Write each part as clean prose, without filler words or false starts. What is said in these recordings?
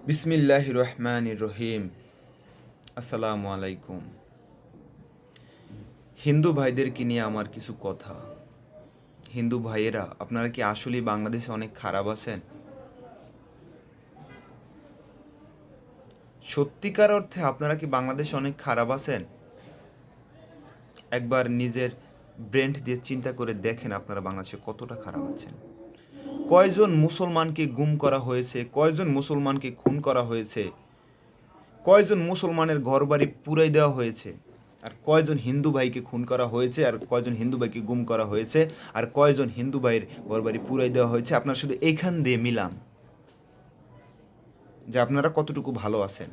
বিসমিল্লাহির রহমানির রহিম। আসসালামু আলাইকুম। হিন্দু ভাইদেরকে নিয়ে আমার কিছু কথা। হিন্দু ভাইয়েরা, আপনারা কি আসলেই বাংলাদেশে অনেক খারাপ আছেন? সত্যিকার অর্থে আপনারা কি বাংলাদেশে অনেক খারাপ আছেন? একবার নিজের ব্রেন দিয়ে চিন্তা করে দেখেন আপনারা বাংলাদেশে কতটা খারাপ আছেন। কয়জন মুসলমানকে গুম করা হয়েছে, কয়জন মুসলমানকে খুন করা হয়েছে, কয়জন মুসলমানের ঘরবাড়ি পুড়াই দেওয়া হয়েছে, আর কয়জন হিন্দু ভাইকে খুন করা হয়েছে, আর কয়জন হিন্দু ভাইকে গুম করা হয়েছে, আর কয়জন হিন্দু ভাইয়ের ঘরবাড়ি পুড়াই দেওয়া হয়েছে। আপনারা শুধু এইখান দিয়ে মিলান যে আপনারা কতটুকু ভালো আছেন।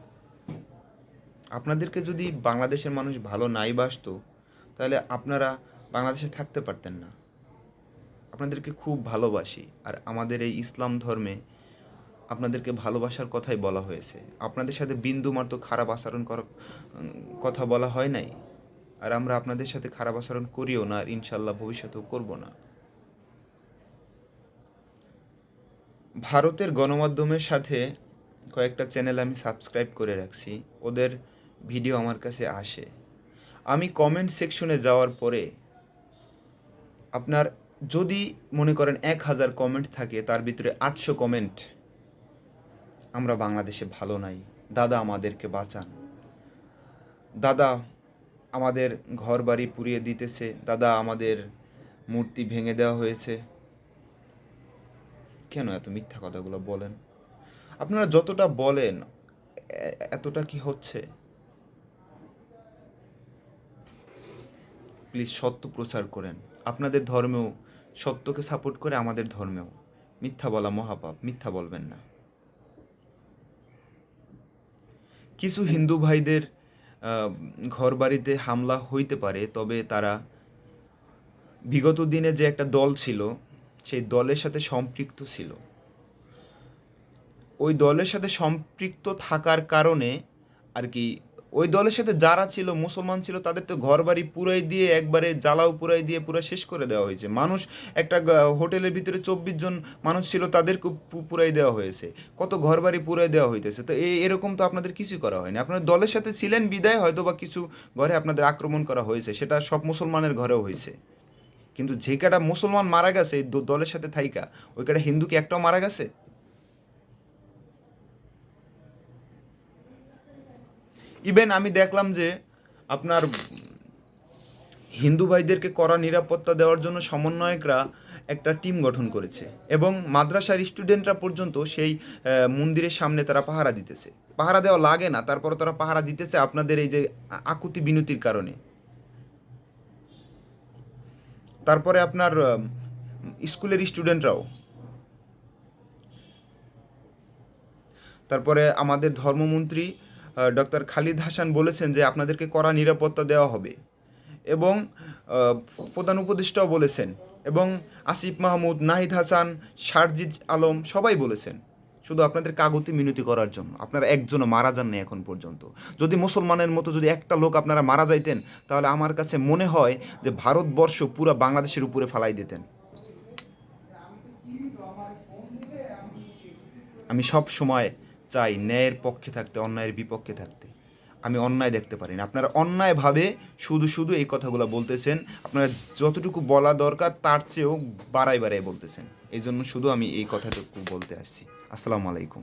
আপনাদেরকে যদি বাংলাদেশের মানুষ ভালো নাই বাসতো, তাহলে আপনারা বাংলাদেশে থাকতে পারতেন না। আপনাদেরকে খুব ভালোবাসি, আর আমাদের এই ইসলাম ধর্মে আপনাদেরকে ভালোবাসার কথাই বলা হয়েছে। আপনাদের সাথে বিন্দুমাত্র খারাপ আচরণ করার কথা বলা হয় নাই। আর আমরা আপনাদের সাথে খারাপ আচরণ করিও না, আর ইনশাল্লাহ ভবিষ্যতেও করব না। ভারতের গণমাধ্যমের সাথে কয়েকটা চ্যানেল আমি সাবস্ক্রাইব করে রাখছি, ওদের ভিডিও আমার কাছে আসে। আমি কমেন্ট সেকশনে যাওয়ার পরে আপনার যদি মনে করেন 1000 কমেন্ট থাকে, তার ভিতরে 800 কমেন্ট আমরা বাংলাদেশে ভালো নাই, দাদা আমাদেরকে বাঁচান, দাদা আমাদের ঘর বাড়ি পুড়িয়ে দিতেছে, দাদা আমাদের মূর্তি ভেঙে দেওয়া হয়েছে। কেন এত মিথ্যা কথাগুলো বলেন? আপনারা যতটা বলেন এতটা কি হচ্ছে? প্লিজ সত্য প্রচার করেন। আপনাদের ধর্মেও সত্যকে সাপোর্ট করে, আমাদের ধর্মেও মিথ্যা বলা মহাপাপ, মিথ্যা বলবেন না। কিছু হিন্দু ভাইদের ঘর বাড়িতে হামলা হইতে পারে, তবে তারা বিগত দিনে যে একটা দল ছিল, সেই দলের সাথে সম্পৃক্ত ছিল। ওই দলের সাথে সম্পৃক্ত থাকার কারণে আর কি, ওই দলের সাথে যারা ছিল মুসলমান ছিল, তাদের তো ঘর বাড়ি পুরাই দিয়ে, একবারে জ্বালাও পুরাই দিয়ে পুরো শেষ করে দেওয়া হয়েছে। মানুষ একটা হোটেলের ভিতরে 24 জন মানুষ ছিল, তাদেরকে পুরাই দেওয়া হয়েছে। কত ঘর বাড়ি পুরাই দেওয়া হইতেছে। তো এরকম তো আপনাদের কিছুই করা হয়নি। আপনার দলের সাথে ছিলেন বিদায় হয়তো বা কিছু ঘরে আপনাদের আক্রমণ করা হয়েছে, সেটা সব মুসলমানের ঘরেও হয়েছে। কিন্তু যে কটা মুসলমান মারা গেছে এই দলের সাথে থাইকা, ওই কটা হিন্দু কি একটাও মারা গেছে? ইভেন আমি দেখলাম যে আপনার হিন্দু ভাইদেরকে কড়া নিরাপত্তা দেওয়ার জন্য সমন্বয়করা একটা টিম গঠন করেছে, এবং মাদ্রাসার স্টুডেন্টরা পর্যন্ত সেই মন্দিরের সামনে তারা পাহারা দিতেছে। পাহারা দেওয়া লাগে না, তারপর তারা পাহারা দিতেছে আপনাদের এই যে আকুতি বিনতির কারণে। তারপরে আপনার স্কুলের স্টুডেন্টরাও, তারপরে আমাদের ধর্মমন্ত্রী ডক্টর খালিদ হাসান বলেছেন যে আপনাদেরকে কড়া নিরাপত্তা দেওয়া হবে, এবং প্রধান উপদেষ্টাও বলেছেন, এবং আসিফ মাহমুদ, নাহিদ হাসান, শারজিদ আলম সবাই বলেছেন শুধু আপনাদের কাগতি মিনতি করার জন্য। আপনারা একজনও মারা যাননি এখন পর্যন্ত। যদি মুসলমানের মতো যদি একটা লোক আপনারা মারা যাইতেন, তাহলে আমার কাছে মনে হয় যে ভারতবর্ষ পুরো বাংলাদেশের উপরে ফালাই দিতেন। আমি সব সময় চাই ন্যায়ের পক্ষে থাকতে, অন্যায়ের বিপক্ষে থাকতে। আমি অন্যায় দেখতে পারি না। আপনারা অন্যায়ভাবে শুধু শুধু এই কথাগুলো বলতেছেন। আপনারা যতটুকু বলা দরকার তার চেয়েও বাড়াই বাড়াই বলতেছেন। এই জন্য শুধু আমি এই কথাটুকু বলতে আসছি। আসসালামু আলাইকুম।